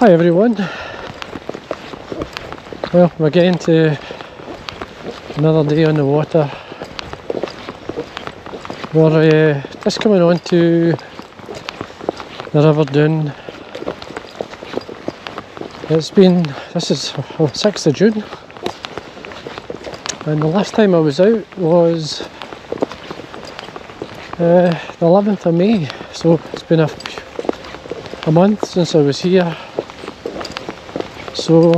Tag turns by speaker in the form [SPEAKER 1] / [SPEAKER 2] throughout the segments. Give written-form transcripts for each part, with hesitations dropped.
[SPEAKER 1] Hi everyone. Well, we're getting to another day on the water. We're just coming on to the River Doon. This is 6th of June, and the last time I was out was the 11th of May, so it's been a month since I was here. So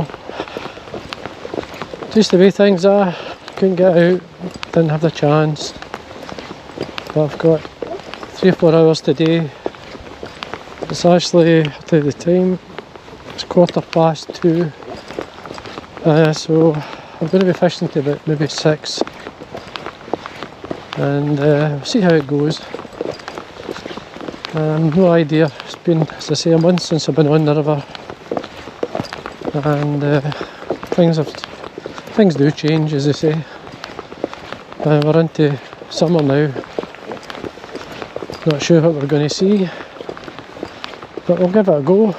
[SPEAKER 1] just the way things are, couldn't get out, didn't have the chance, but I've got 3 or 4 hours today. It's actually, I'll tell you the time, it's 2:15, so I'm going to be fishing to about maybe 6, and we'll see how it goes. No idea, it's been, as I say, a month since I've been on the river, and things do change, as they say. We're into summer now, not sure what we're going to see, but we'll give it a go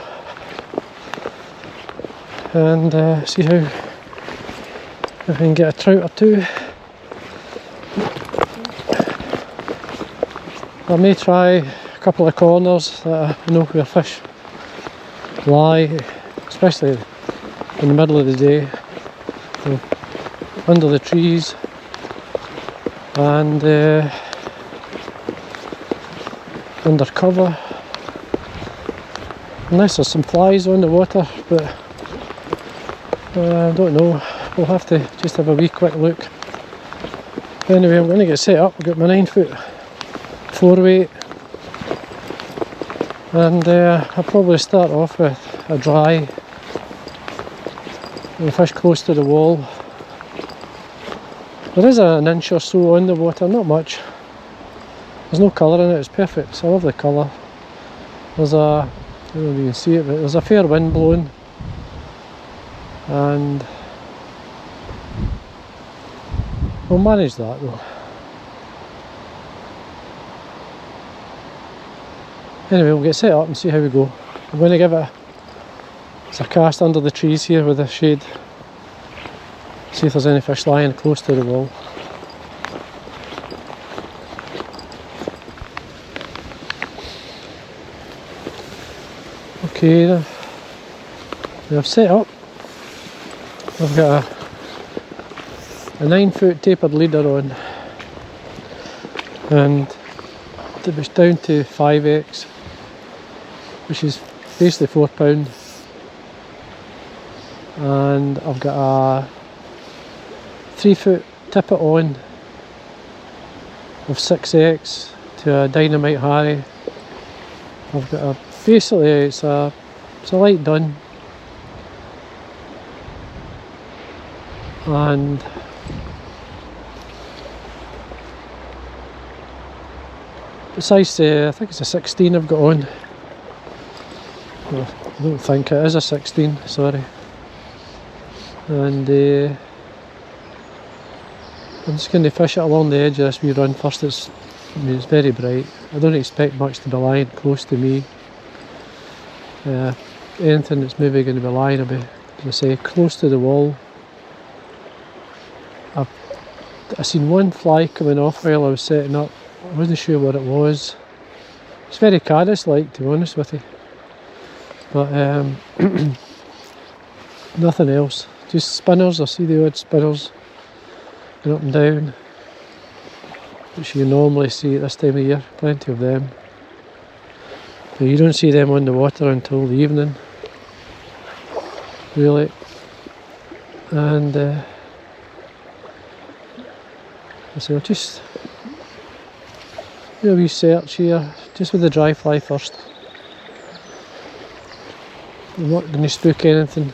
[SPEAKER 1] and see how if I can get a trout or two. I may try a couple of corners that I know where fish lie, especially in the middle of the day, so under the trees, and under cover, unless there's some flies on the water, but I don't know. We'll have to just have a wee quick look. Anyway, I'm going to get set up. I've got my 9-foot 4-weight, and I'll probably start off with a dry and fish close to the wall. There is an inch or so on the water, not much. There's no colour in it, it's perfect. I love the colour. There's I don't know if you can see it, but there's a fair wind blowing, and we'll manage that though. Anyway, we'll get set up and see how we go. I'm going to give it a cast under the trees here with the shade, see if there's any fish lying close to the wall. Okay, I've set up. I've got a 9-foot tapered leader on, and it was down to 5x, which is basically £4, and I've got a 3-foot tippet on of 6x to a Dynamite Harry. I've got basically it's a light dun, and besides I think it's a 16 I've got on. Well, I don't think it is a 16, sorry. And I'm just going to fish it along the edge of this wee run first. It's very bright. I don't expect much to be lying close to me. Anything that's maybe going to be lying will be, as I say, close to the wall. I seen one fly coming off while I was setting up. I wasn't sure what it was. It's very caddis-like, to be honest with you, but nothing else. Just spinners. I see the odd spinners going up and down, which you normally see at this time of year. Plenty of them, but you don't see them on the water until the evening, really. And so I'll just do a wee search here, just with the dry fly first. I'm not going to spook anything.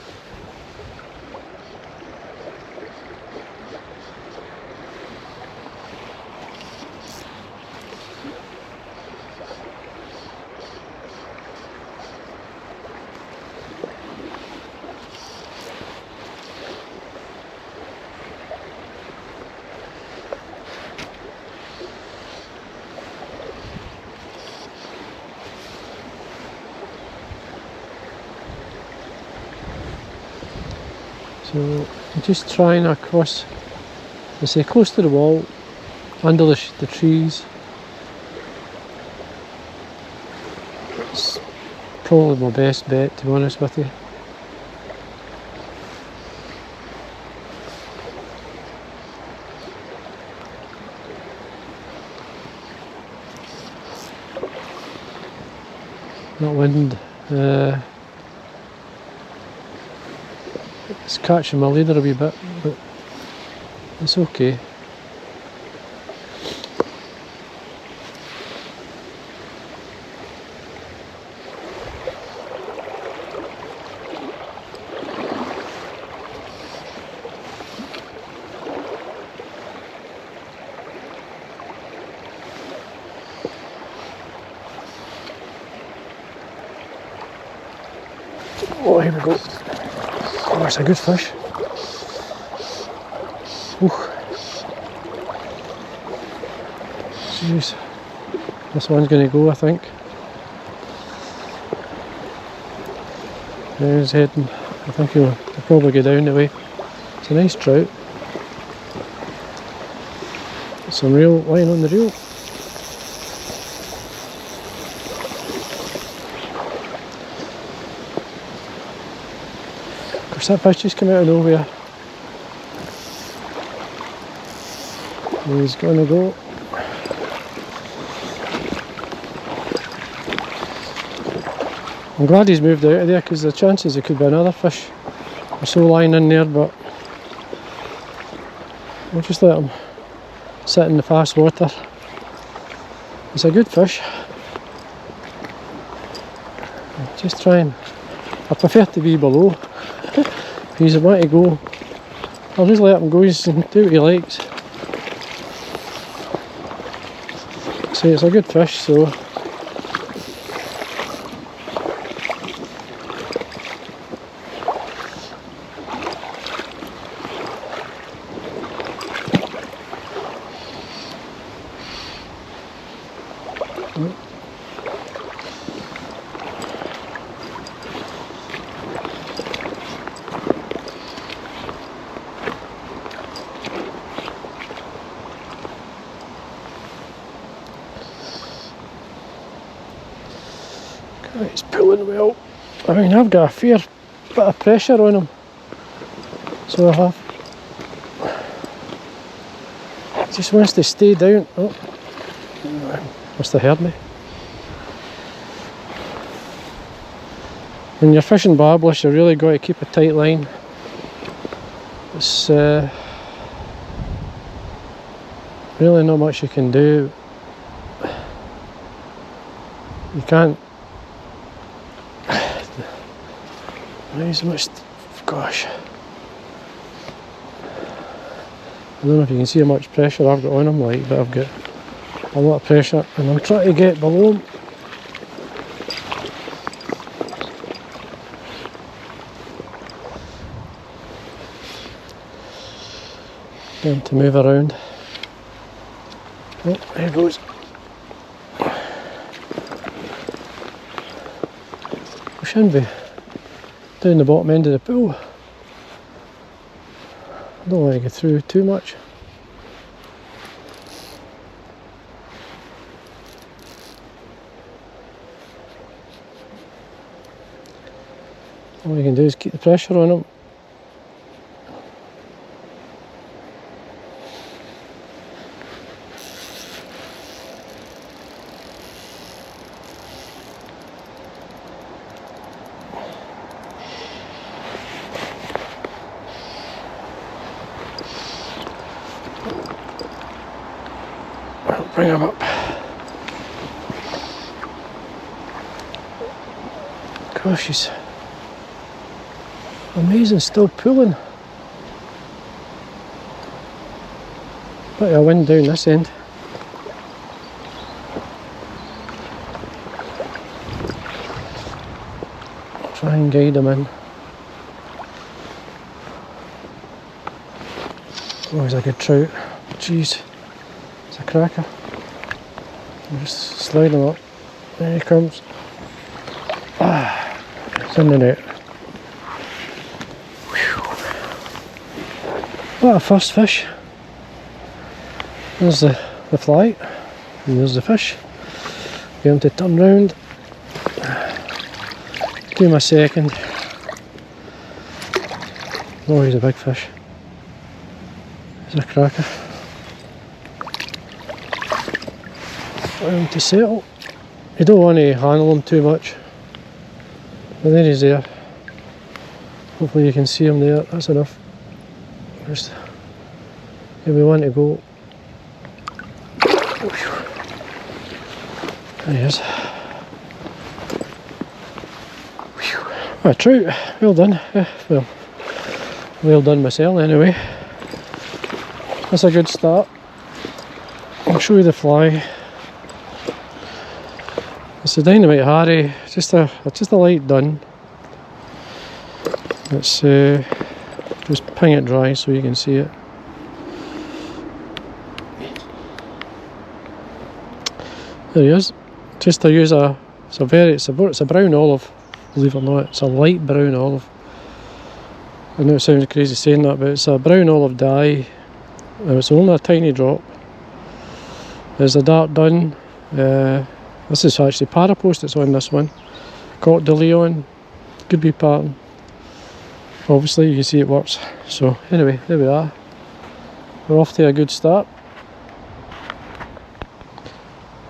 [SPEAKER 1] So I'm just trying across, I say close to the wall, under the trees. It's probably my best bet, to be honest with you. That wind, it's catching my leader a wee bit, but it's okay. Oh, here we go. Oh, that's a good fish. Ooh. Jeez. This one's going to go, I think. Yeah, he's heading. I think he'll probably go down the way. It's a nice trout. Some reel line on the reel. That fish just came out of nowhere. He's gonna go. I'm glad he's moved out of there, because the chances there could be another fish or so lying in there, but we'll just let him sit in the fast water. It's a good fish. Just trying. I prefer to be below. If he's want to go, I'll just let him go and do what he likes. So it's a good fish, so he's pulling well. I mean, I've got a fair bit of pressure on him, so I have. He just wants to stay down. Oh, must have heard me. When you're fishing barbless, you really got to keep a tight line. It's really not much you can do. You can't. He's much. Gosh. I don't know if you can see how much pressure I've got on him, like, but I've got a lot of pressure, and I'm trying to get below him. Get him to move around. Oh, there he goes. We shouldn't be down the bottom end of the pool. I don't want to get through too much. All you can do is keep the pressure on them. Bring him up. Gosh, he's amazing, still pulling. Bit of a wind down this end. I'll try and guide him in. Oh, he's a good trout. Jeez, it's a cracker. I'll just slide him up. There he comes. Ah, it's in the net. Whew. What a first fish. There's the fly, and there's the fish. Get him to turn round. Give him a second. Oh, he's a big fish. He's a cracker. Get him to settle. You don't want to handle him too much. But there he's there. Hopefully you can see him there. That's enough. Just give me one to go. There he is. A trout. Well done. Well done myself anyway. That's a good start. I'll show you the fly. It's a Dynamite Harry. Just a light dun. Let's just ping it dry so you can see it. There he is. Just to use it's a brown olive, believe it or not. It's a light brown olive. I know it sounds crazy saying that, but it's a brown olive dye. And it's only a tiny drop. There's a dark dun. This is actually parapost that's on this one. Caught de Leon. Could be pattern. Obviously you can see it works. So anyway, there we are. We're off to a good start.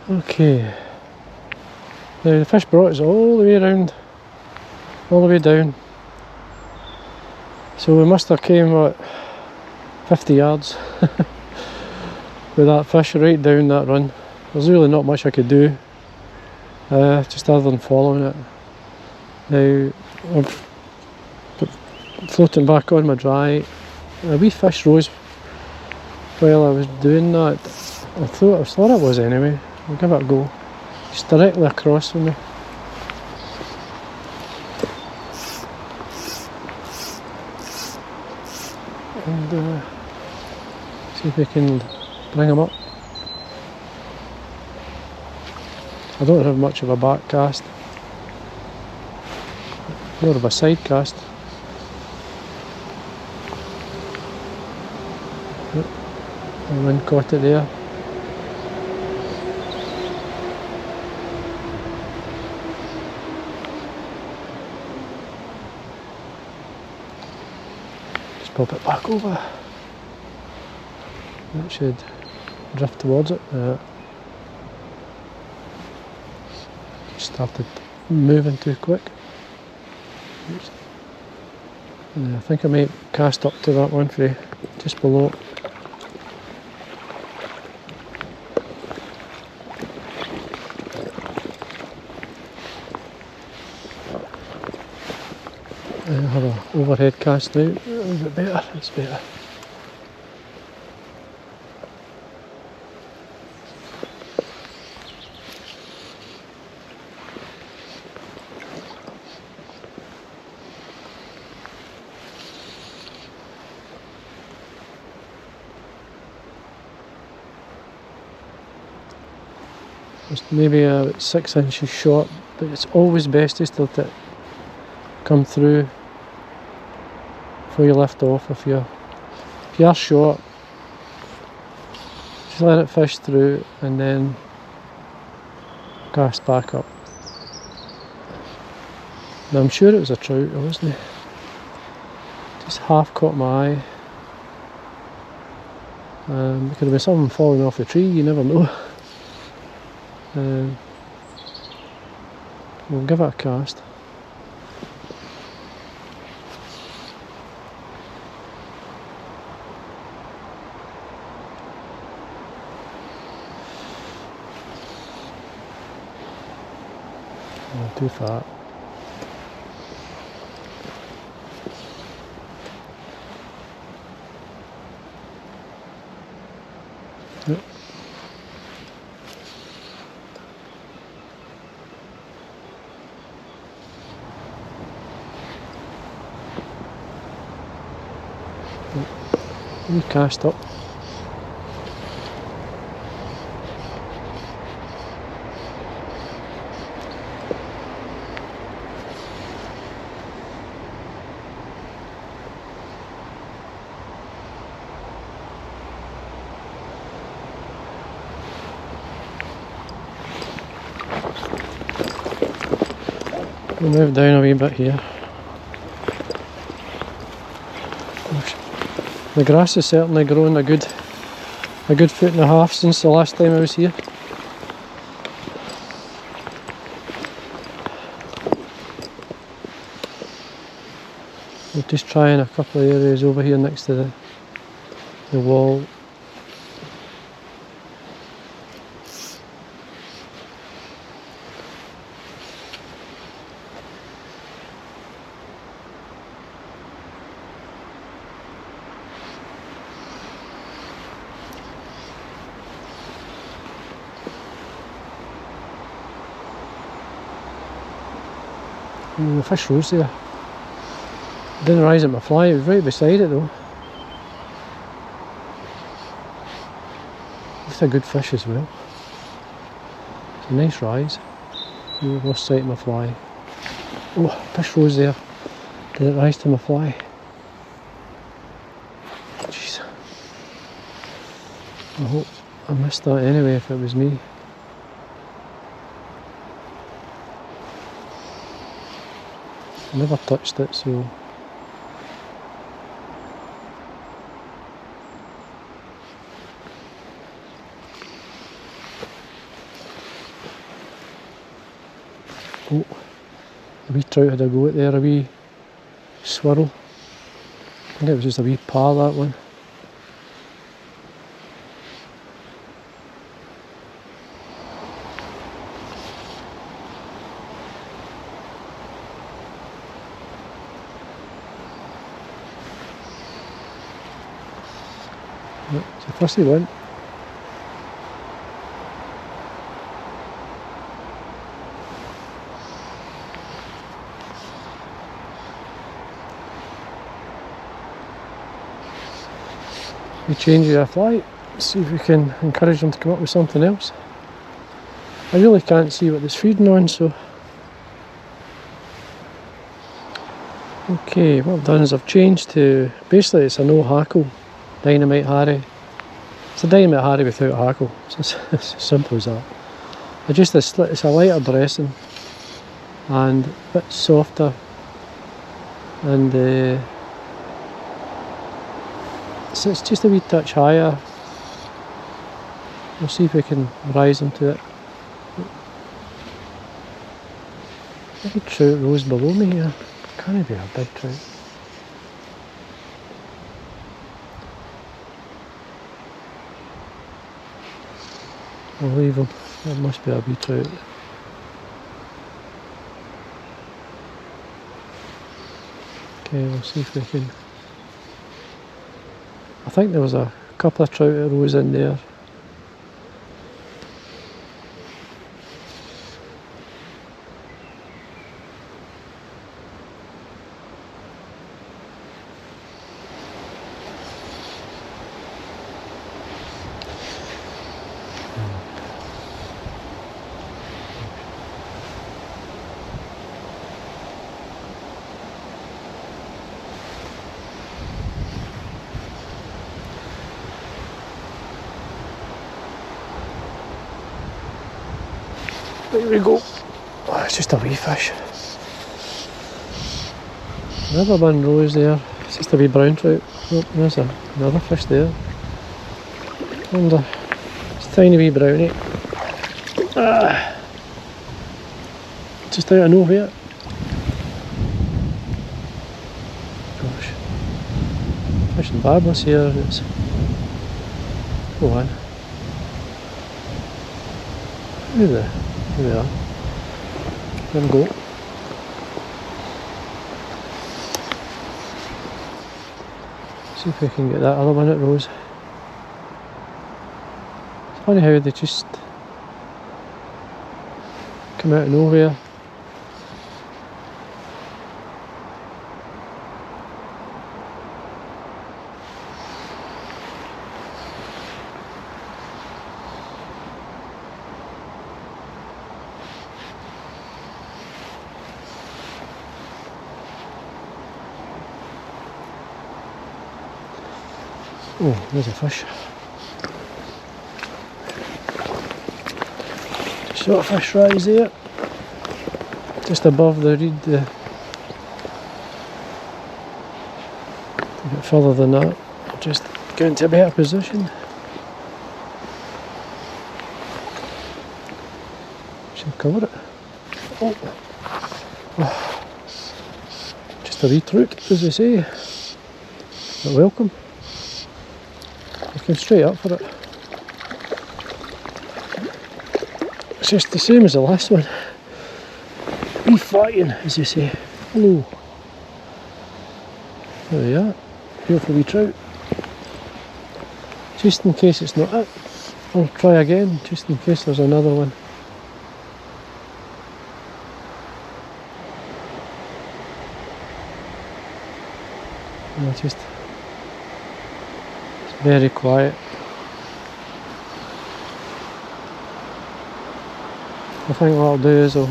[SPEAKER 1] Okay. Now the fish brought us all the way around, all the way down. So we must have came what, 50 yards with that fish right down that run. There's really not much I could do, just other than following it. Now I'm floating back on my dry. A wee fish rose while I was doing that. I thought it was anyway. I'll give it a go. It's directly across from me. And see if we can bring him up. I don't have much of a back cast, more of a side cast. The wind caught it there. Just pop it back over. That should drift towards it. Started moving too quick. I think I might cast up to that one for just below. I have an overhead cast now. A little bit better. It's better. It's maybe 6 inches short, but it's always best just to let it come through before you lift off. If you are short, just let it fish through and then cast back up. Now I'm sure it was a trout, wasn't it? Just half caught my eye. It could have been something falling off the tree, you never know. We'll give it a cast. Too fat. Yep. We cast up. We'll move down a wee bit here. The grass has certainly grown a good 1.5 foot since the last time I was here. We're just trying a couple of areas over here next to the wall. The fish rose there. Didn't rise at my fly, it was right beside it though. It's a good fish as well. It's a nice rise. Lost sight of my fly. Oh, fish rose there. Did it rise to my fly? Jeez. I hope I missed that anyway if it was me. I never touched it, so oh, a wee trout had a go at there, a wee swirl. I think it was just a wee par, that one. It's the first he went. We change our flight, see if we can encourage them to come up with something else. I really can't see what it's feeding on, so. Okay, what I've done is I've changed to, basically it's a no hackle Dynamite Harry. It's a Dynamite Harry without hackle. It's as simple as that. It's a lighter dressing and a bit softer, and so it's just a wee touch higher. We'll see if we can rise them to it. Maybe trout rose below me here. Can't be a big trout. I'll leave him. That must be a wee trout. Okay, we'll see if we can. I think there was a couple of trout that rose in there. There we go. Oh, it's just a wee fish. Another one rose there. It's just a wee brown trout. Oh, there's another fish there. And it's a tiny wee brownie. Just out of nowhere. Gosh. Fish and barbels here. And it's. Go on. Here we are. Let them go. See if we can get that other one that rose. It's funny how they just come out of nowhere. Oh, there's a fish. Just saw a fish rise there. just above the reed. A bit further than that, I'll just get into a better position. Should cover it. Oh. Just a wee trout, as they say. But welcome. I came straight up for it. It's just the same as the last one. Wee flying, as they say. Hello. There we are. Beautiful wee trout. Just in case it's not it, I'll try again, just in case there's another one. It's very quiet. I think what I'll do is I'll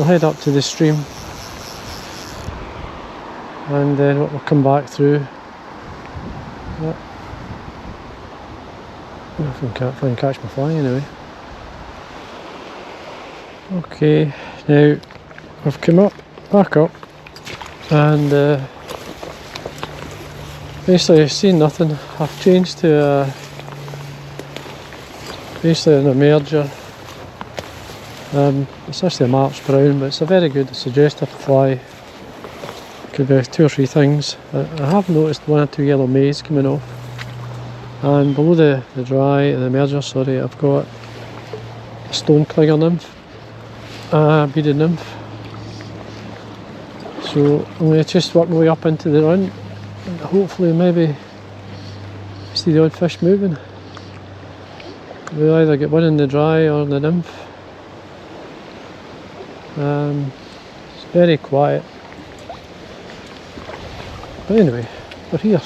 [SPEAKER 1] head up to the stream and then we'll come back through. Yep. If I can catch my fly anyway. Okay, now I've come up, back up, and basically I've seen nothing. I've changed to basically an emerger. It's actually a March Brown, but it's a very good suggestive fly. Could be 2 or 3 things. I have noticed 1 or 2 yellow maize coming off, and below the emerger, sorry, I've got a stone cligger nymph, beaded nymph. So I'm going to just work my way up into the run and hopefully maybe see the odd fish moving. We'll either get one in the dry or in the nymph. It's very quiet. But anyway, we're here.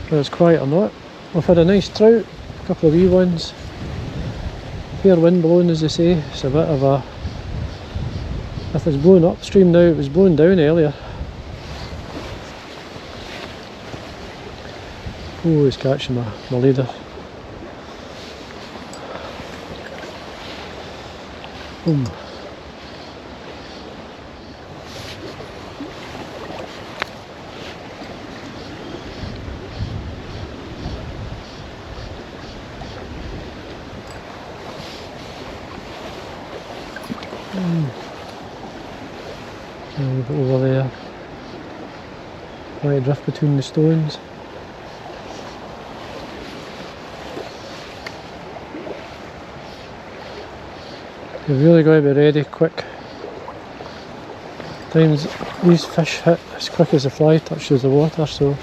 [SPEAKER 1] Whether it's quiet or not. We've had a nice trout, a couple of wee ones. Fair wind blowing, as they say. It's a bit of a... If it's blowing upstream now, it was blowing down earlier. Oh, he's catching my leader. Boom. Over there, right drift between the stones. You've really got to be ready quick. Times these fish hit as quick as the fly touches the water, so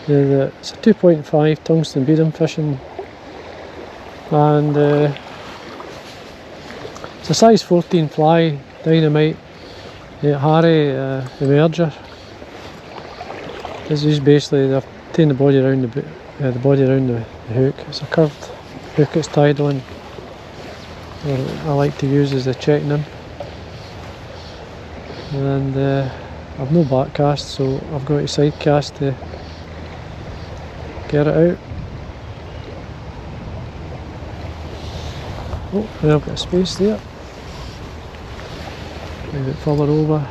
[SPEAKER 1] it's a 2.5 tungsten beading fishing, and it's a size 14 fly, dynamite, Harry emerger. This is basically, they've taken the body around the hook. It's a curved hook it's tied on. I like to use as a check nymph. And I've no back cast, so I've got a side cast to get it out. Oh, and I've got a space there. Move it further over.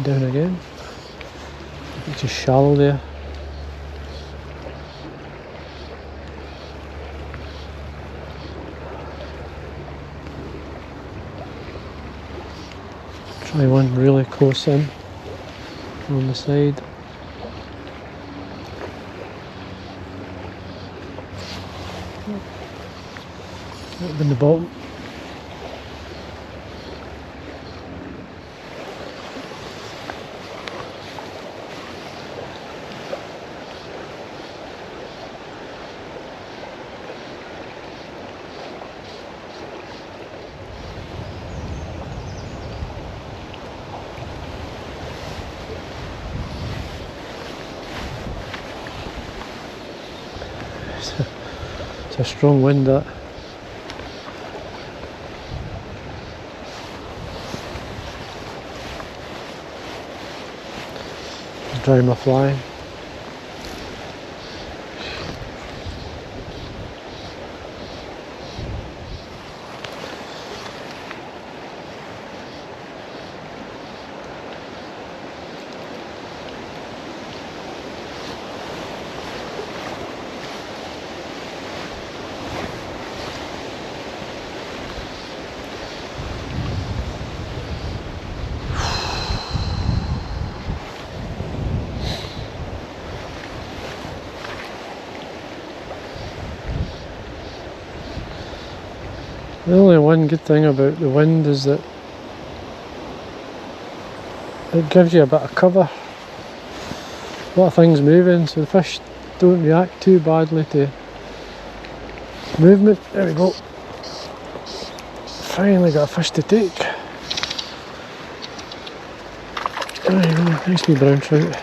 [SPEAKER 1] Down again. It's just shallow there. Try one really close in on the side. Up in the bottom. It's a strong wind that. Dry my fly. The only one good thing about the wind is that it gives you a bit of cover. A lot of things moving, so the fish don't react too badly to movement. There we go. Finally got a fish to take. There you go, nice wee brown trout.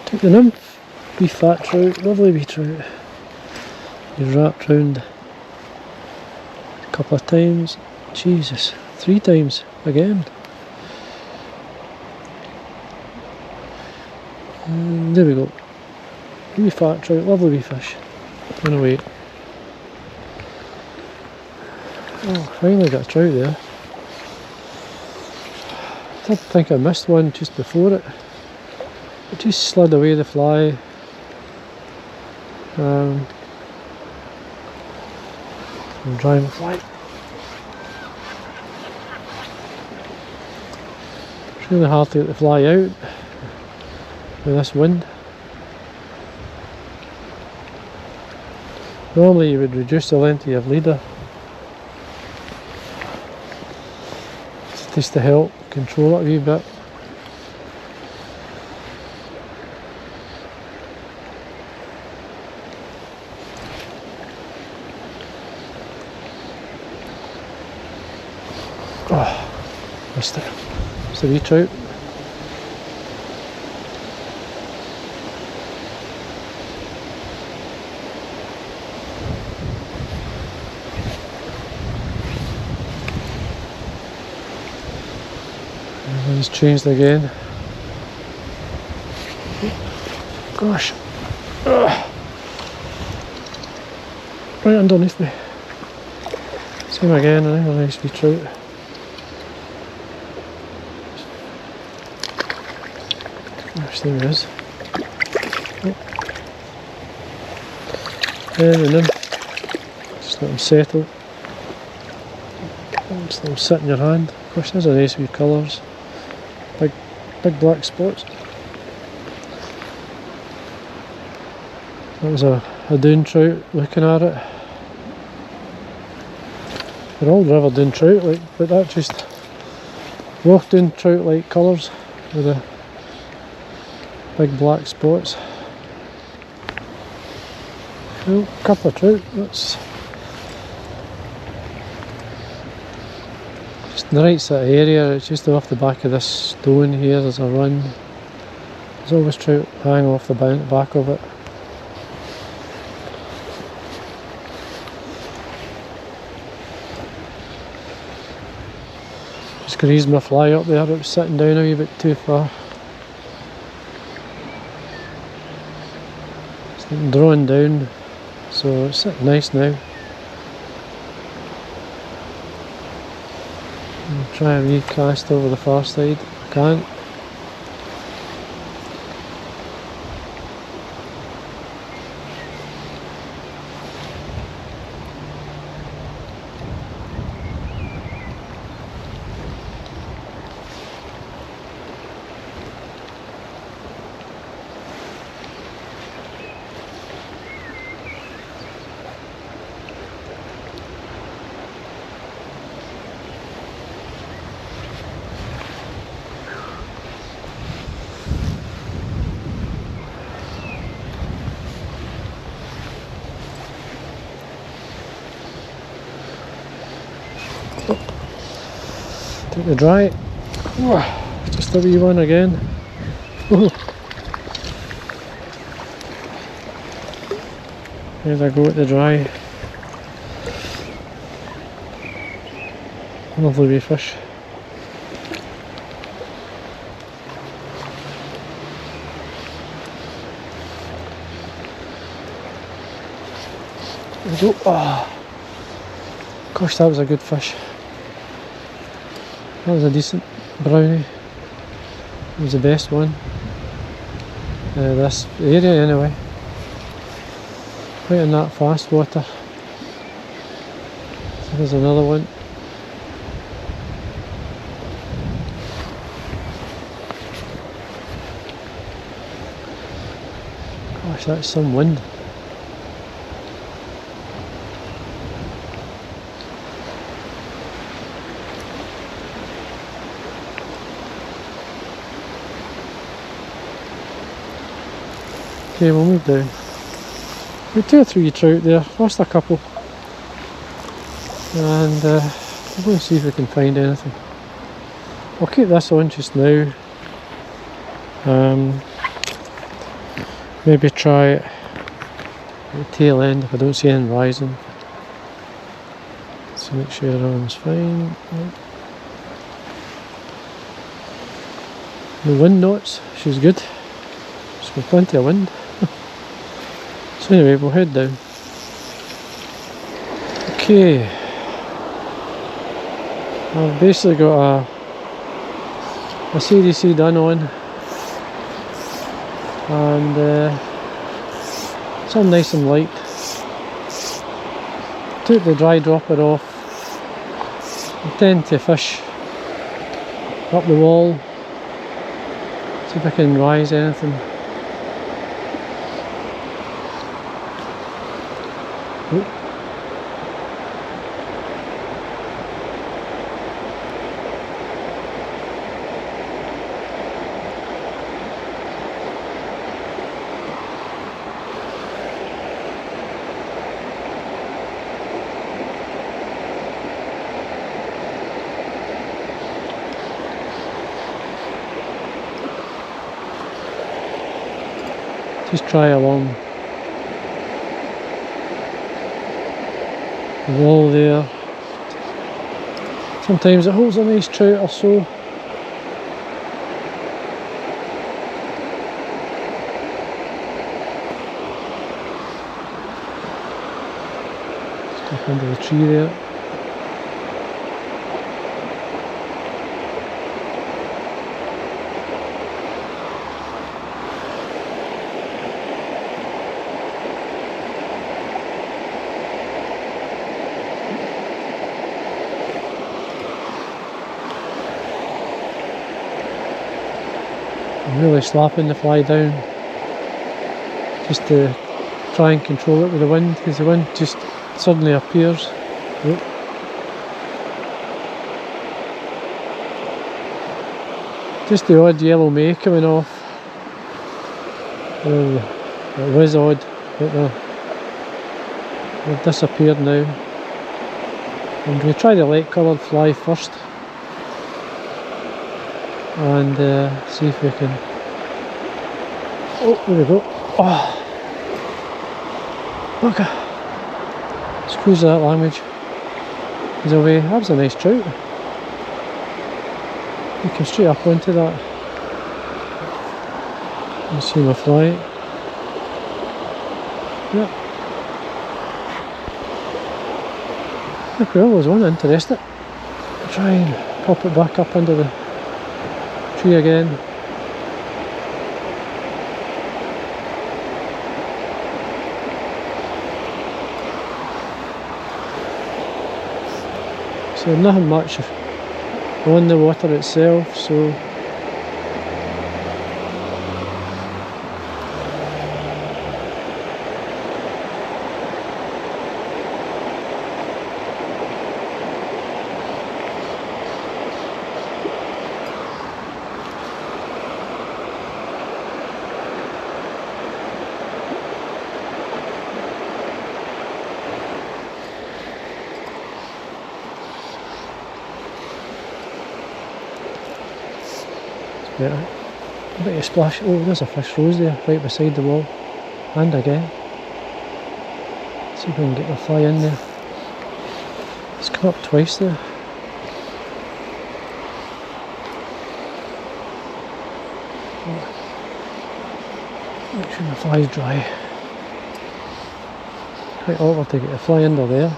[SPEAKER 1] Took the nymph. Wee fat trout, lovely wee trout. He's wrapped round a couple of times. Jesus, 3 times again. And there we go. Wee fat trout, lovely wee fish. And away. Oh, finally got a trout there. I did think I missed one just before it. It just slid away the fly. I'm drying the fly. It's really hard to get the fly out with this wind. Normally you would reduce the length of your leader just to help control it a wee bit. Oh, missed it. It's a wee trout. Everything's changed again. Gosh. Ugh. Right underneath me. Same again, another nice wee trout. Gosh, there he is. Oh. There the nymph. Just let him settle. Just let him sit in your hand. Gosh, there's a nice wee colours. Big black spots. That was a Doon trout looking at it. They're all River Doon trout, like, but that just Rock Doon trout like colours with the big black spots. Cool, couple of trout. That's just in the right sort of area. It's just off the back of this stone here. There's a run. There's always trout hanging off the back of it. Just grazed my fly up there. It was sitting down a wee bit too far. It's drawing down, so it's sitting nice now. I'll try and recast over the far side. I can't. Take the dry. Oh, just a wee one again. There I go at the dry. Lovely wee fish. There we go. Oh, gosh, that was a good fish. That was a decent brownie. It was the best one. This area anyway. Right in that fast water. So there's another one. Gosh, that's some wind. Okay, we'll move down. We've 2 or 3 trout there, lost a couple. And we'll go and see if we can find anything. I'll keep this on just now. Maybe try it at the tail end if I don't see anything rising. So make sure everyone's fine. The wind knots, she's good. There's got plenty of wind. So anyway, we'll head down. Okay. I've basically got a CDC done on. And it's all nice and light. Took the dry dropper off. I tend to fish up the wall. See if I can rise anything. Just try along the wall there. Sometimes it holds a nice trout or so. Just up under the tree there. I'm really slapping the fly down just to try and control it with the wind, because the wind just suddenly appears. Oh. Just the odd yellow may coming off. It was odd, but they've disappeared now. And we try the light coloured fly first. And see if we can. Oh, there we go. Oh, bugger! Squeeze that language. He's away. That was a nice trout. He came straight up onto that. You see my fly. Yep. McPhail was one interested. I'll try and pop it back up under the tree again. So nothing much on the water itself, so better. I bet you splash. Oh, there's a fish rose there, right beside the wall. And again. See if we can get the fly in there. It's come up twice there. Make sure the fly's dry. Quite awkward to get the fly under there.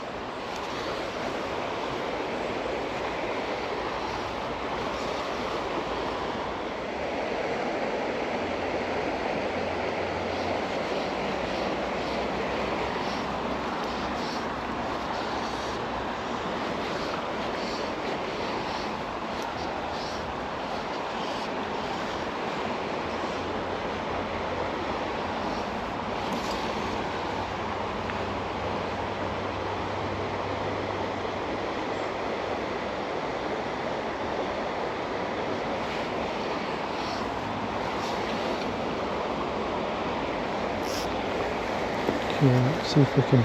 [SPEAKER 1] Yeah, let's see if we can.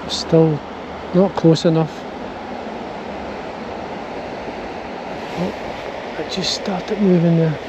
[SPEAKER 1] Still not close enough. Oh, it just started moving there.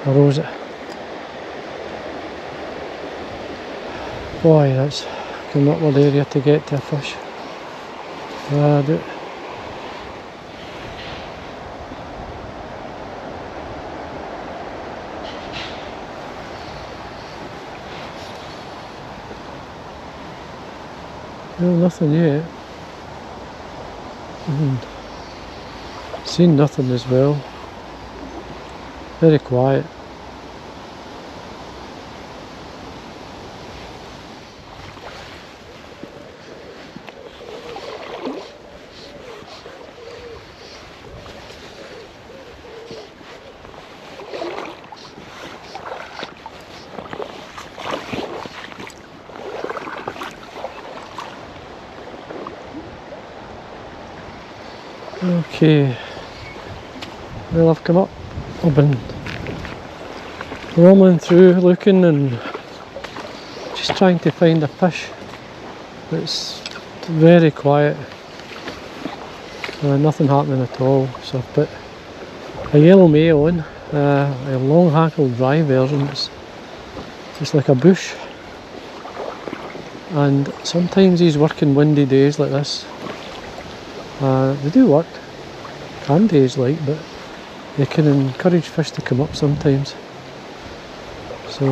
[SPEAKER 1] I rose it. Boy, that's an awkward area to get to a fish. No, nothing yet. Seen nothing as well. Very quiet. Okay, well, I've come up, I've been roaming through looking and just trying to find a fish. It's very quiet, nothing happening at all. So I've put a yellow male on, a long hackle dry version. It's like a bush, and sometimes these working windy days like this, they do work, can days like, but they can encourage fish to come up sometimes. So,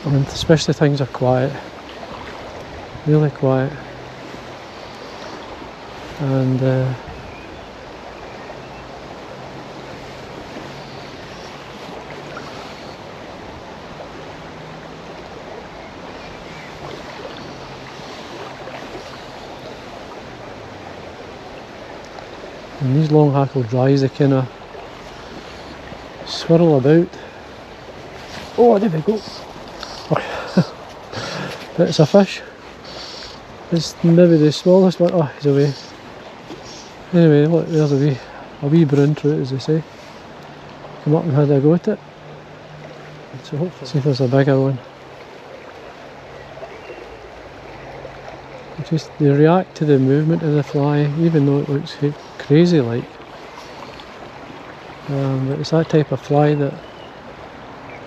[SPEAKER 1] and especially things are quiet, really quiet, and these long hackle dries, they kind of swirl about. Oh, there we go. It's a fish. It's maybe the smallest one. Oh, he's away. Anyway, look, there's a wee brown trout, as they say. Come up and had a go at it. So hopefully, see if there's a bigger one. They react to the movement of the fly, even though it looks crazy like. But it's that type of fly that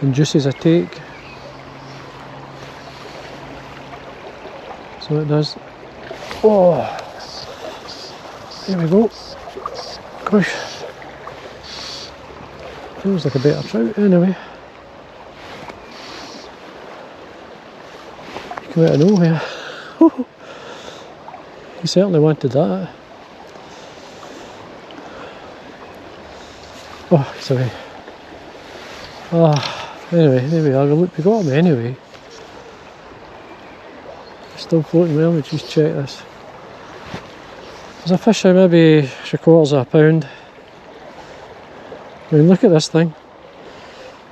[SPEAKER 1] induces a take. So it does. Oh, there we go. Gosh, feels like a better trout anyway. Come out of nowhere. He certainly wanted that. Oh, sorry. Anyway, there we are. Look, we got him anyway. Still floating well. Let's just check this. There's a fish of maybe 3/4 of a pound. I mean, look at this thing.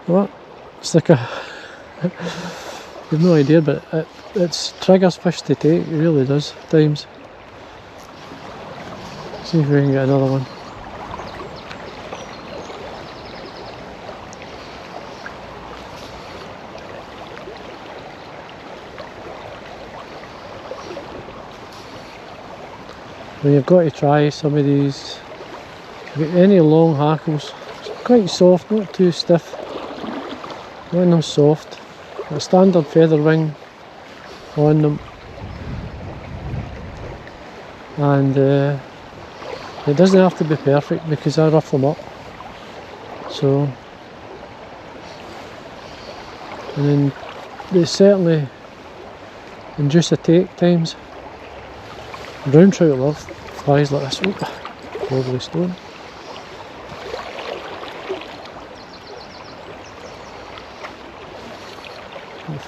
[SPEAKER 1] What? It's like a... You've no idea, but it triggers fish to take. It really does, at times. See if we can get another one. Well, you've got to try some of these. If you've got any long hackles, it's quite soft, not too stiff. I want them soft. A standard feather wing on them, and it doesn't have to be perfect because I rough them up. So, and then they certainly induce a take times. Brown trout love flies like this. Oop, lovely stone.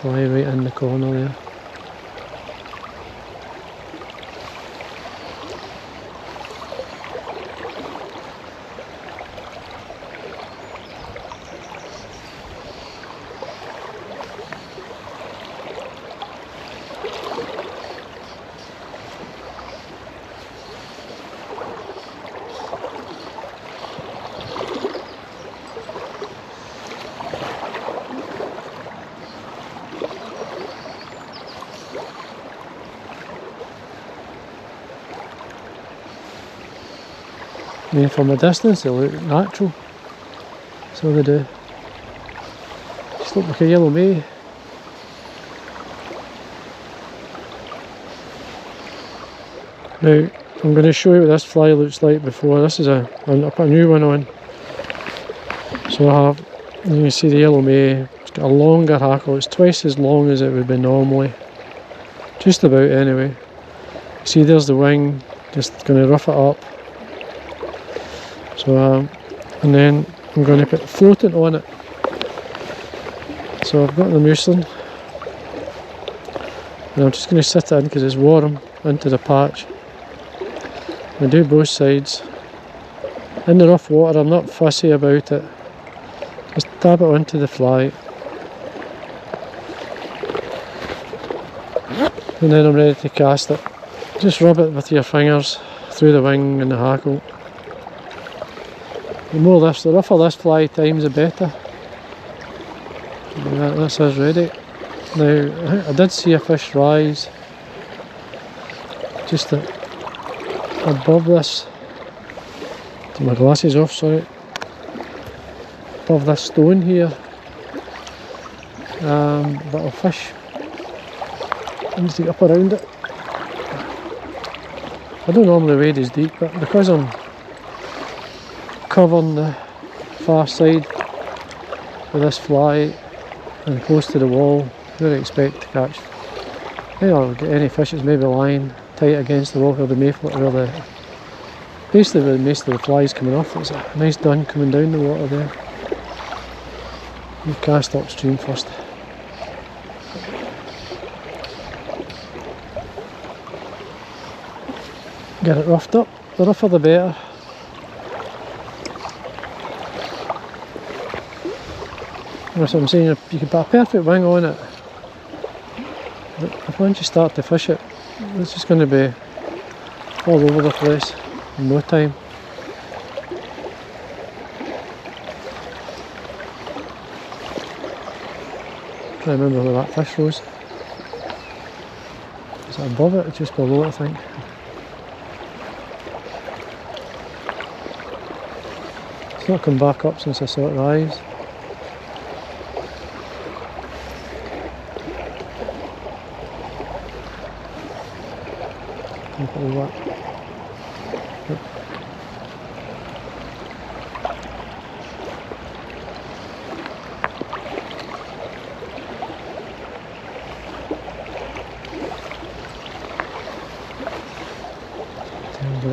[SPEAKER 1] Fly right in the corner there. I mean, from a distance they look natural, so they do. Just look like a yellow may. Now, I'm going to show you what this fly looks like before. This is I put a new one on. So I have, you can see the yellow may, it's got a longer hackle, it's twice as long as it would be normally. Just about anyway. See, there's the wing, just going to rough it up. So, and then I'm going to put floating on it. So I've got the muslin, and I'm just going to sit it in because it's warm into the patch. I do both sides. In the rough water, I'm not fussy about it. Just tap it onto the fly, and then I'm ready to cast it. Just rub it with your fingers through the wing and the hackle. The rougher this fly times, the better. This is ready. Now, I did see a fish rise just above this. Take my glasses off, sorry. Above this stone here. But a fish. I need to get up around it. I don't normally wade as deep, but because I'm covering the far side with this fly and close to the wall, I don't expect to catch any fish that's maybe lying tight against the wall where basically where most of the flies coming off. There's a nice dun coming down the water there. You cast upstream first. Get it roughed up, the rougher the better. That's what I'm saying, you can put a perfect wing on it, but once you start to fish it, it's just going to be all over the place in no time. I can't remember where that fish was. Is it above it or just below it, I think? It's not come back up since I saw it rise. Look at all that. Yep.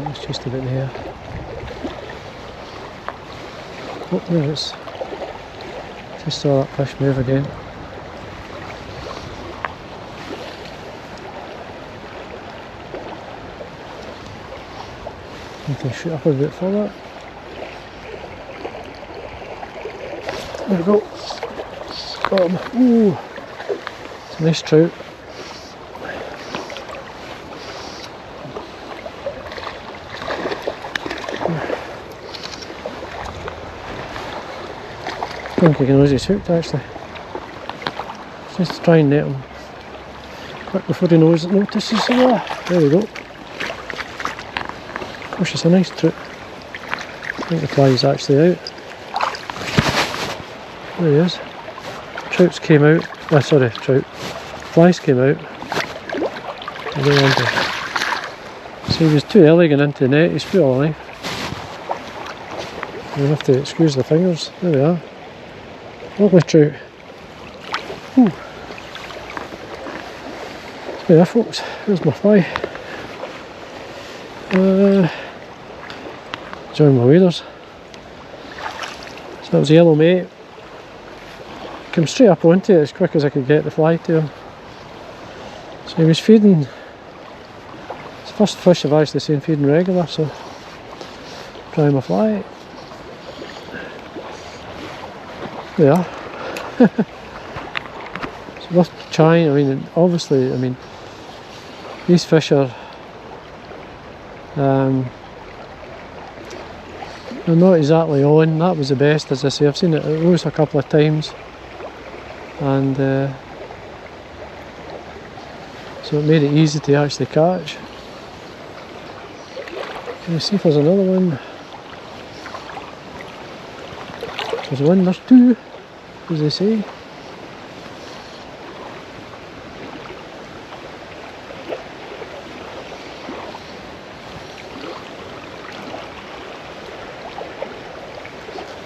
[SPEAKER 1] It's just about there. Oh, there it is. Just saw that fish move again. You can shoot up a bit further. There we go. Got him. Ooh, it's a nice trout. I think he knows he's hooked actually. Just to try and net him quick before he notices. There we go. Of course, it's a nice trout. I think the fly is actually out. There he is. Trouts came out. Sorry, trout. Flies came out. So he was too early going into the net. He's full of life. You have to excuse the fingers. There we are. Lovely trout. Whew. There folks, there's my fly. Join my waders. So that was a yellow mate. Came straight up onto it as quick as I could get the fly to him. So he was feeding. It's the first fish I've actually seen feeding regular, so try my fly. There. It's worth trying. I mean, obviously, these fish are they're not exactly on. That was the best, as I say. I've seen it rose a couple of times, and so it made it easy to actually catch. Can you see if there's another one? There's one, there's two, as they say.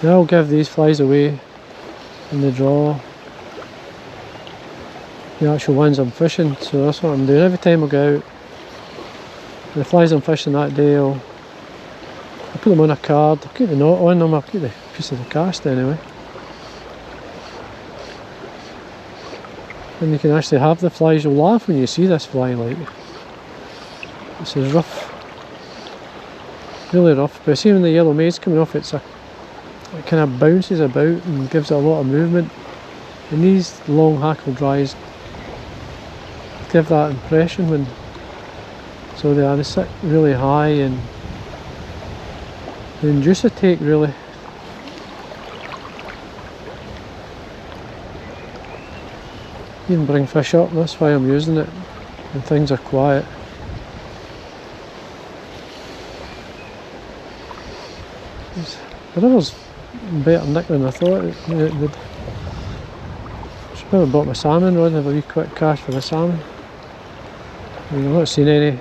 [SPEAKER 1] Now I'll give these flies away in the draw, the actual ones I'm fishing, so that's what I'm doing. Every time I go out, the flies I'm fishing that day, I'll put them on a card. I'll keep the knot on them, I'll keep the piece of the cast anyway. And you can actually have the flies. You'll laugh when you see this fly, like, this is rough, really rough. But see when the yellow mate's coming off, it kind of bounces about and gives it a lot of movement. And these long hackle dries give that impression when, so they sit really high and they induce a take really. Even bring fish up, that's why I'm using it when things are quiet. The river's better nick than I thought it would. Should probably bought my salmon rod and have a wee quick cast for the salmon. I've not seen any.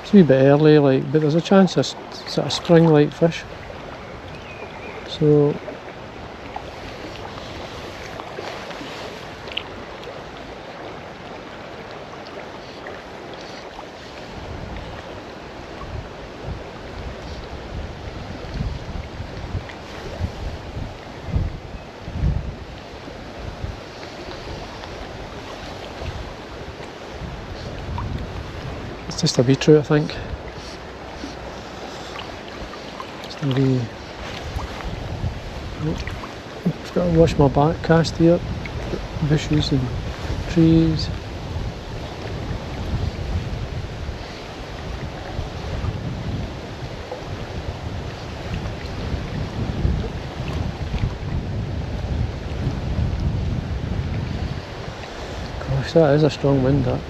[SPEAKER 1] It's a wee bit early, like, but there's a chance of sort of spring-like fish. So it's just a wee trout, I think. Just a wee. I've got to watch my back cast here. Bushes and trees. Gosh, that is a strong wind, that.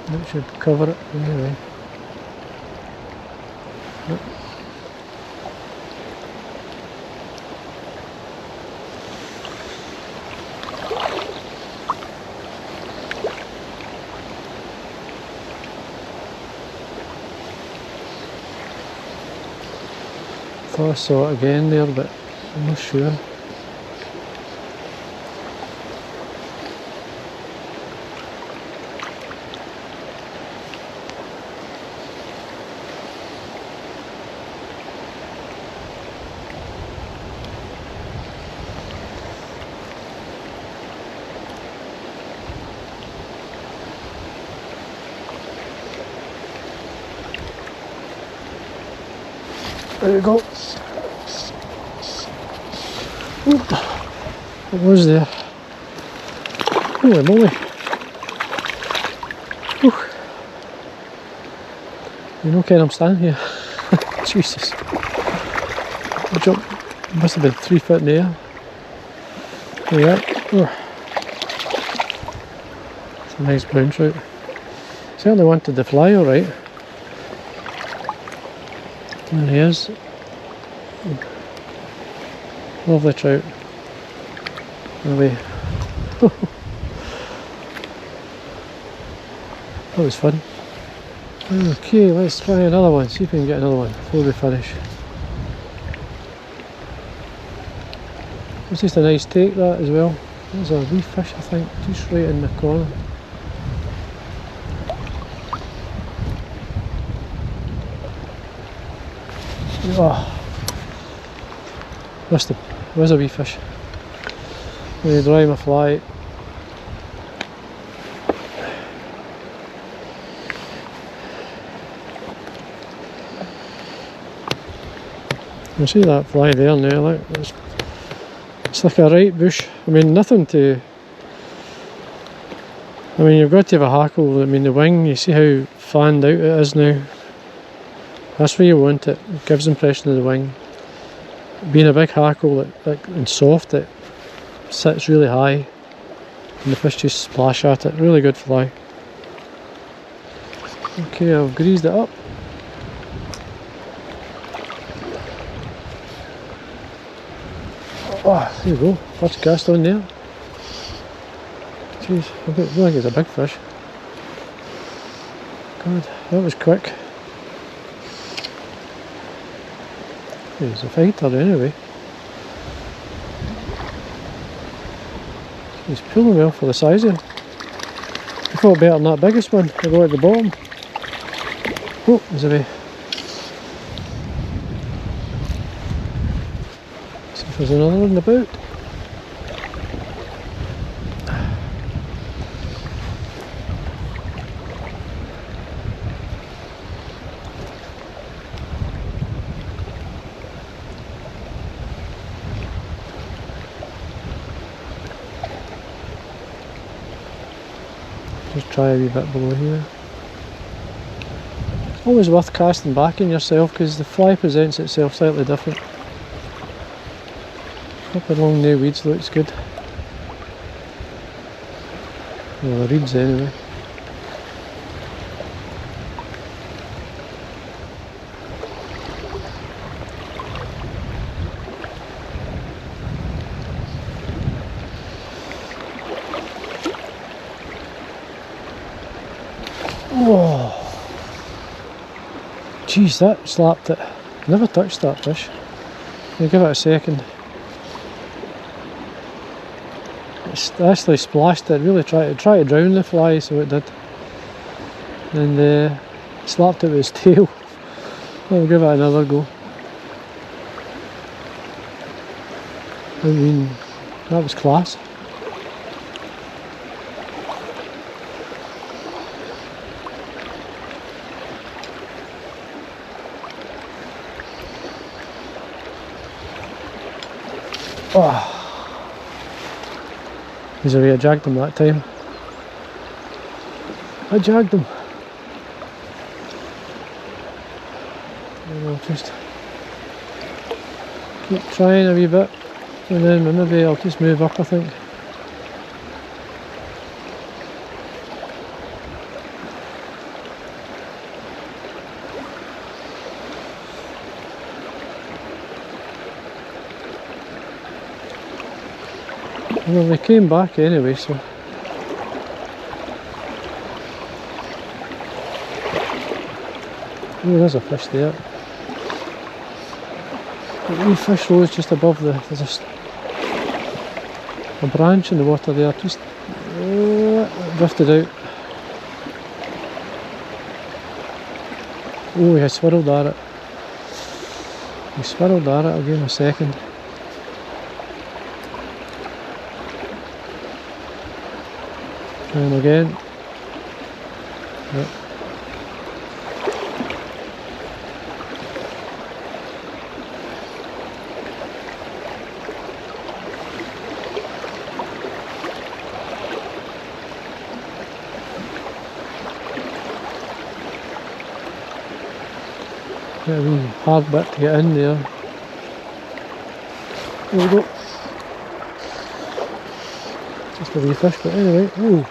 [SPEAKER 1] That should cover it anyway. Yep. Thought I saw it again there, but I'm not sure. There we go. Oop. It was there. Holy moly. Whew. You know, Ken, I'm standing here. Jesus. I jumped. Must have been 3 foot in the air. There you are. Oh. It's a nice brown trout. Certainly wanted to fly alright. There he is. Lovely trout. Away. That was fun. Okay, let's try another one. See if we can get another one before we finish. It's just a nice take, that as well. There's a wee fish, I think, just right in the corner. Oh, missed him. There's a wee fish. Let me dry my fly. You see that fly there now, look. It's like a right bush. I mean, nothing to... I mean, you've got to have a hackle. I mean, the wing, you see how fanned out it is now. That's where you want it. It gives the impression of the wing. Being a big hackle and soft, it sits really high. And the fish just splash at it. Really good fly. Okay, I've greased it up. Oh, there you go. First cast on there. Jeez, I don't think it's a big fish. God, that was quick. He's a fighter anyway. He's pulling well for the size of him. I thought better than that biggest one. I go at the bottom. Oh, there's a way. See if there's another one about. Just try a wee bit below here. It's always worth casting back in yourself because the fly presents itself slightly different. Up along the weeds looks good. Well, the reeds anyway. Oh, jeez, that slapped it. Never touched that fish. I'll give it a second. It's actually splashed it. Really tried to drown the fly, so it did. And slapped it with its tail. I'll give it another go. I mean, that was class. Oh, he's already jagged him that time. I jagged him. And I'll just keep trying a wee bit, and then maybe I'll just move up, I think. Well, they came back anyway, so... Oh, there's a fish there. The wee fish rose just above there's a branch in the water there, just drifted out. Oh, he swirled at it. He swirled at it, I'll give him a second. Try him again. Yep. Get a wee hard bit to get in there. There we go. Just a wee fish, but anyway, ooh.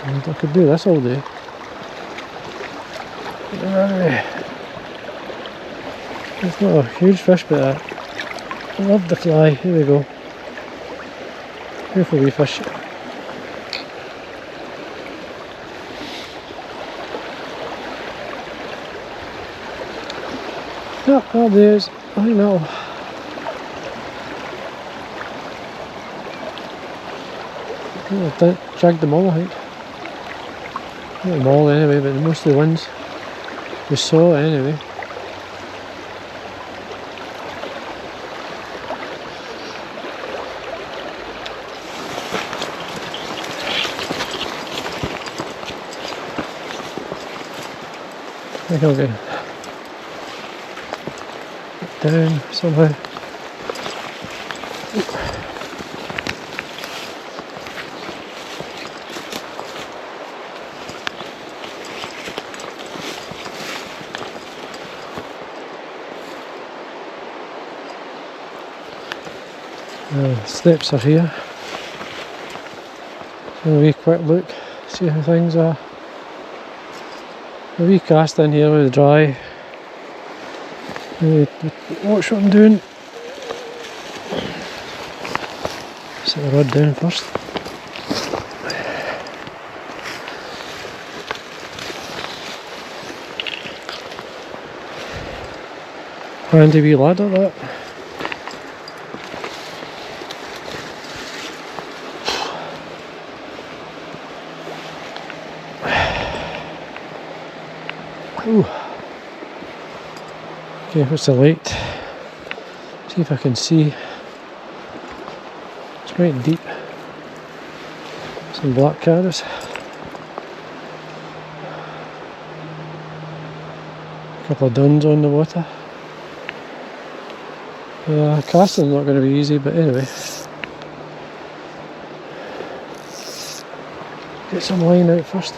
[SPEAKER 1] And I could do this all day. It's not a huge fish, but I love the fly. Here we go. Beautiful wee fish. Yeah, oh, there's. I know. I've dragged them all, I think. Not them all anyway, but most of the ones we saw anyway. I think I'll get down somehow. The steps are here. A wee quick look, see how things are. A wee cast in here with the dry. Watch what I'm doing. Set the rod down first. Handy wee ladder that. Ooh. Okay, what's the light? See if I can see. It's quite deep. Some black caddis. A couple of duns on the water. Casting's not going to be easy, but anyway. Get some line out first.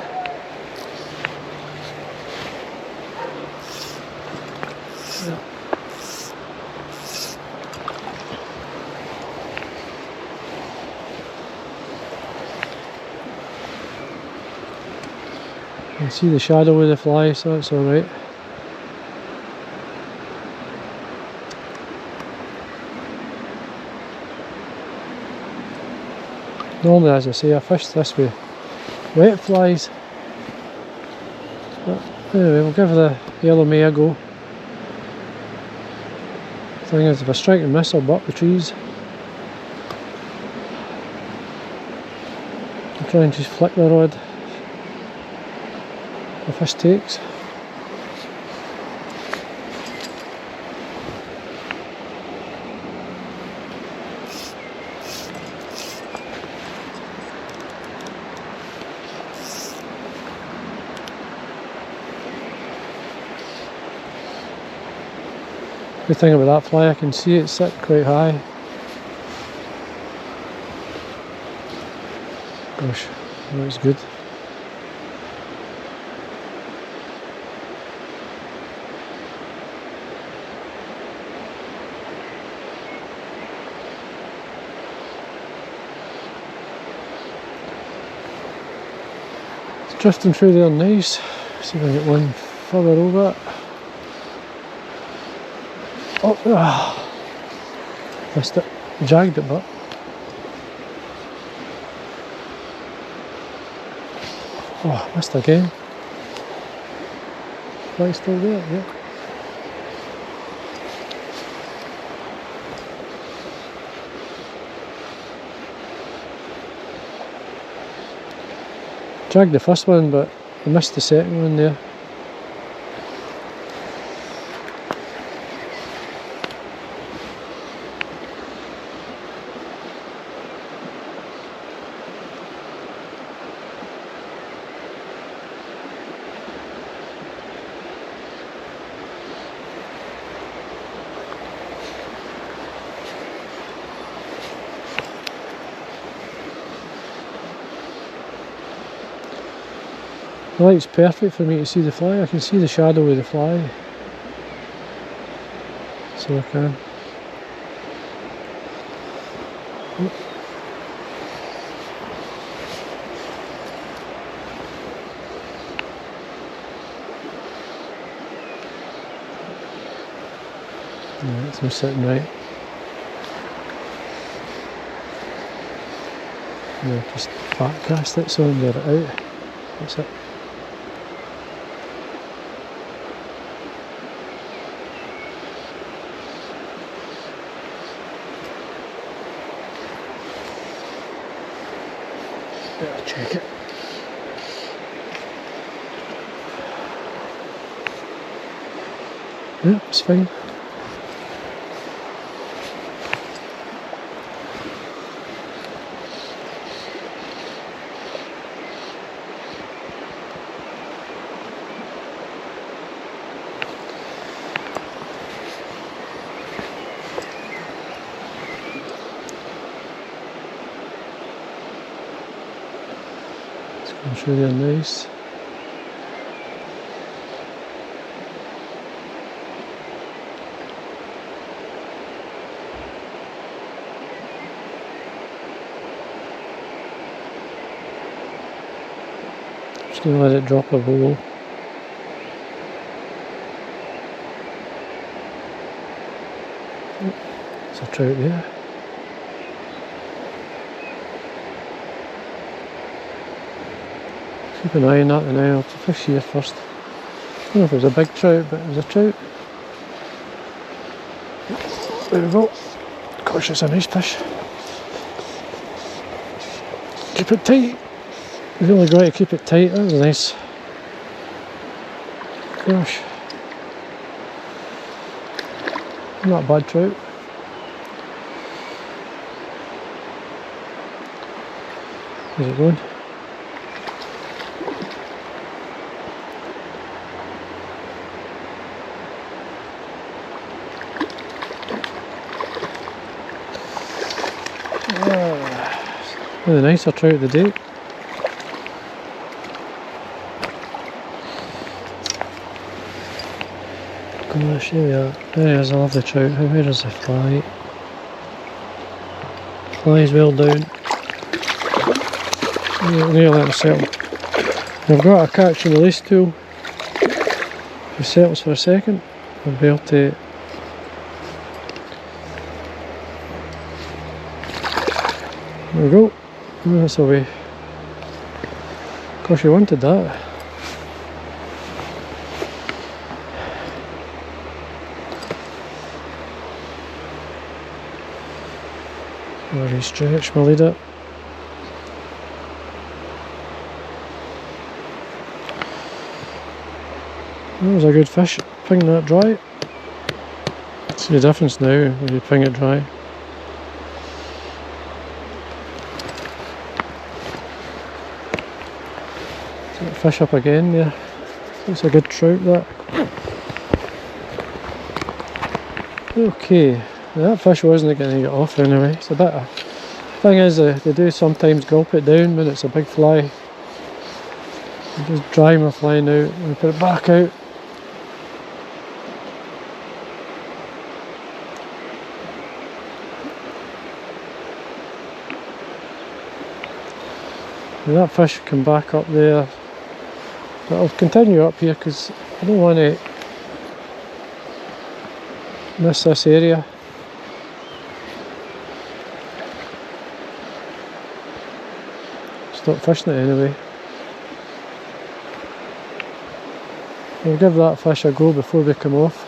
[SPEAKER 1] You can see the shadow of the fly, so it's alright. Normally, as I say, I fish this with wet flies. But anyway, we'll give the yellow May a go. The thing is, if I strike and miss, I'll butt the trees. I'll try and just flick the rod. The fish takes. Good thing about that fly, I can see it sit quite high. Gosh, that's good. It's drifting through there nice. See if I can get one further over it. Oh, missed it. Dragged it, but oh, missed again. Fly still there, yeah. Dragged the first one, but I missed the second one there. The light's perfect for me to see the fly. I can see the shadow of the fly. So I can. Yeah, it's not sitting right. Yeah, just back cast it so and get it out. That's it. Better check it. Yeah, it's fine. It's really nice. Just going to let it drop a roll. There's a trout there. Keep an eye on that and I'll fish here first. I don't know if it was a big trout, but it was a trout. There we go. Gosh, it's a nice fish. Keep it tight. We've only got to keep it tight. That was nice. Gosh. Not a bad trout. How's it going? One of the nicer trout of the day. Gosh, here we are. There is a lovely trout. Where is the fly? Fly's well down. Nearly let him settle. I've got a catch and release tool. If he settles for a second, I'll be able to. There we go. That's away. Of course, you wanted that. Very stretch my leader. That was a good fish. Ping that dry. See the difference now when you ping it dry. Fish up again there. It's a good trout that. Okay, that fish wasn't going to get off anyway. It's a bit of, thing is they do sometimes gulp it down when it's a big fly. I just dry my fly now and put it back out. And that fish can back up there. But I'll continue up here because I don't want to miss this area. Stop fishing it anyway. We'll give that fish a go before we come off.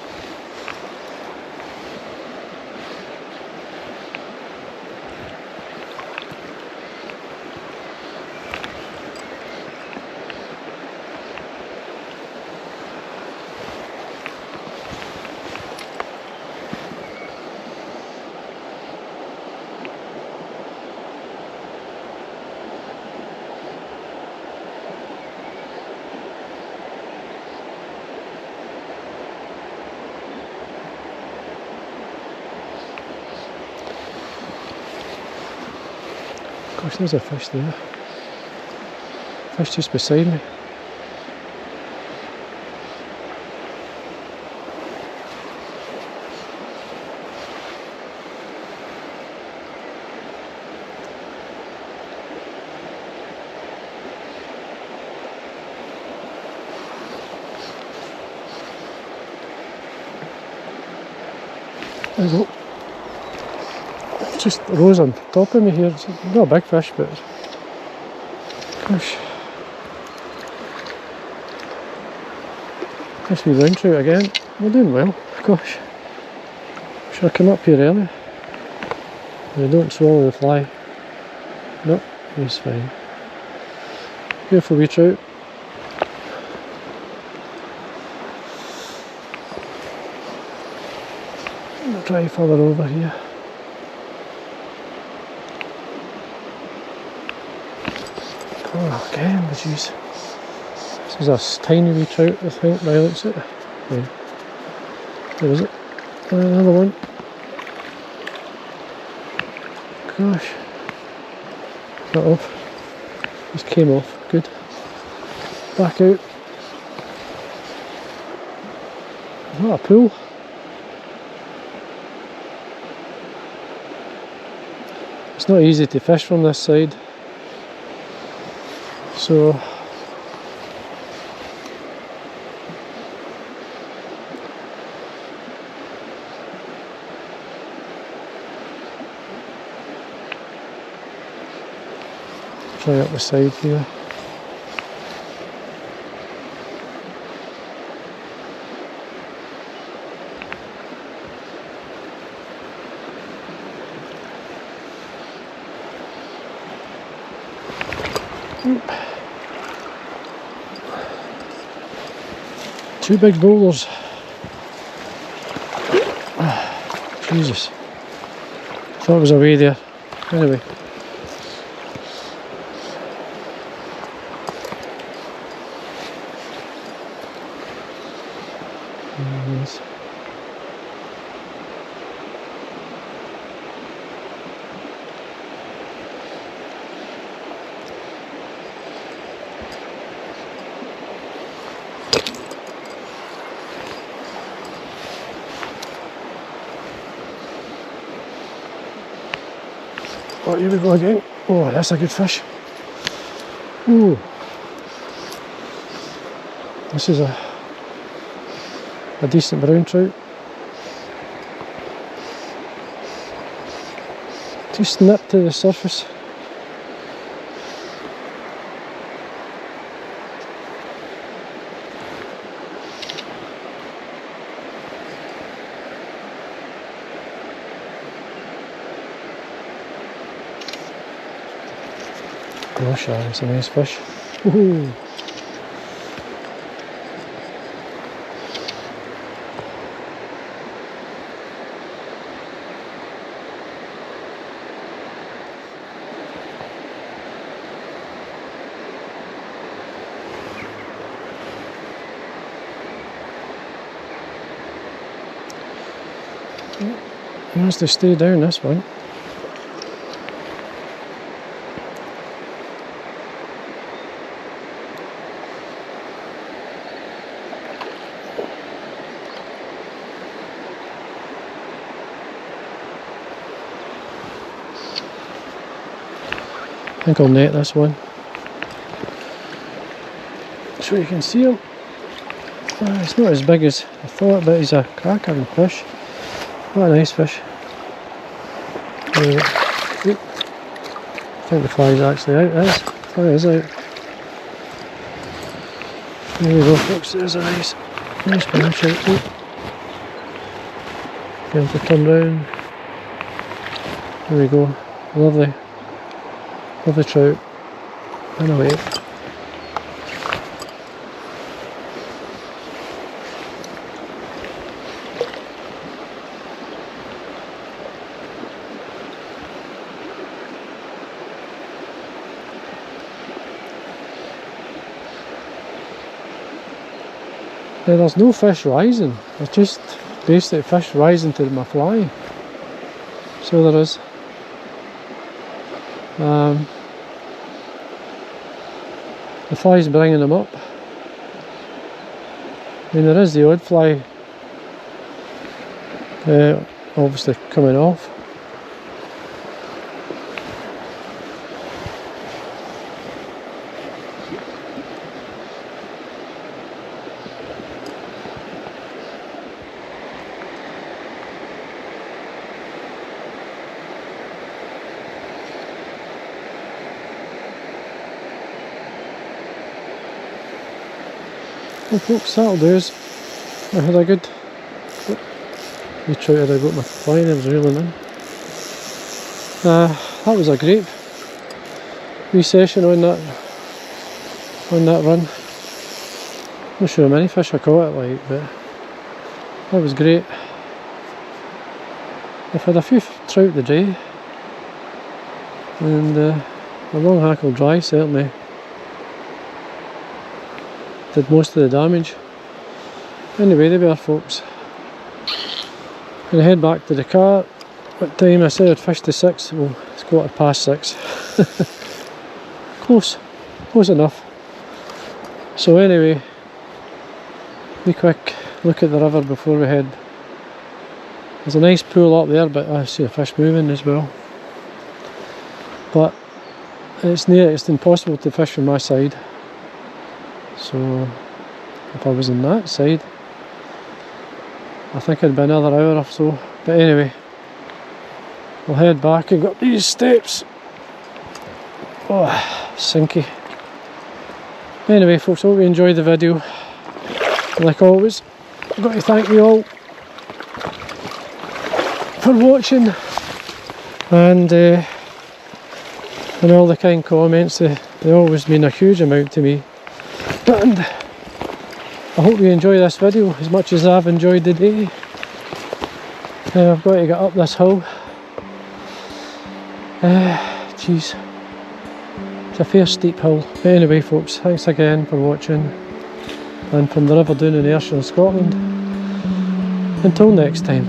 [SPEAKER 1] Gosh, there's a fish there. Fish just beside me. There we go. Just rose on top of me here. It's not a big fish, but gosh. Nice wee round trout again. We're doing well. Gosh. Should I come up here earlier? Don't swallow the fly. Nope, he's fine. Beautiful wee trout. I'll try further over here. Oh, again, the juice. This is a tiny wee trout, I think, by the looks of it. Yeah. There is it. Another one. Gosh. Got off. Just came off. Good. Back out. Not a pool. It's not easy to fish from this side. So try up the side here. Two big boulders. Jesus. Thought it was away there. Anyway. Yes. Oh, here we go again. Oh, that's a good fish. Ooh. This is a decent brown trout. Just nipped to the surface. Gosh, that's a nice fish. Ooh. He wants to stay down this one. I think I'll net this one so you can see him. It's not as big as I thought, but he's a cracker fish. What a nice fish. I think the fly's actually out. It is. The fly is out. There we go, folks. There's a nice brown trout. Get him to turn round. There we go. Lovely trout. And away. Now, there's no fish rising. There's just basically fish rising to my fly. So there is. The fly's bringing them up. I mean, there is the odd fly obviously coming off. Well folks, that'll do us. I had a good wee trout that I got my fly and I was reeling in. That was a great wee session on that run. Not sure how many fish I caught it like, but that was great. I've had a few trout today, and a long hackle dry certainly did most of the damage. Anyway, there we are folks. I'm going to head back to the car. What time? I said I'd fished to 6, well it's 6:15. Close enough. So anyway, be quick look at the river before we head. There's a nice pool up there, but I see a fish moving as well. But it's impossible to fish from my side. So if I was on that side, I think it'd be another hour or so. But anyway, we'll head back and got these steps. Oh, sinky. Anyway folks, hope you enjoyed the video. Like always, I've got to thank you all for watching, and all the kind comments. They always mean a huge amount to me, and I hope you enjoy this video as much as I've enjoyed the day. I've got to get up this hill. Jeez, it's a fair steep hill. But anyway folks, thanks again for watching, and from the River Doon in Ayrshire, Scotland, until next time.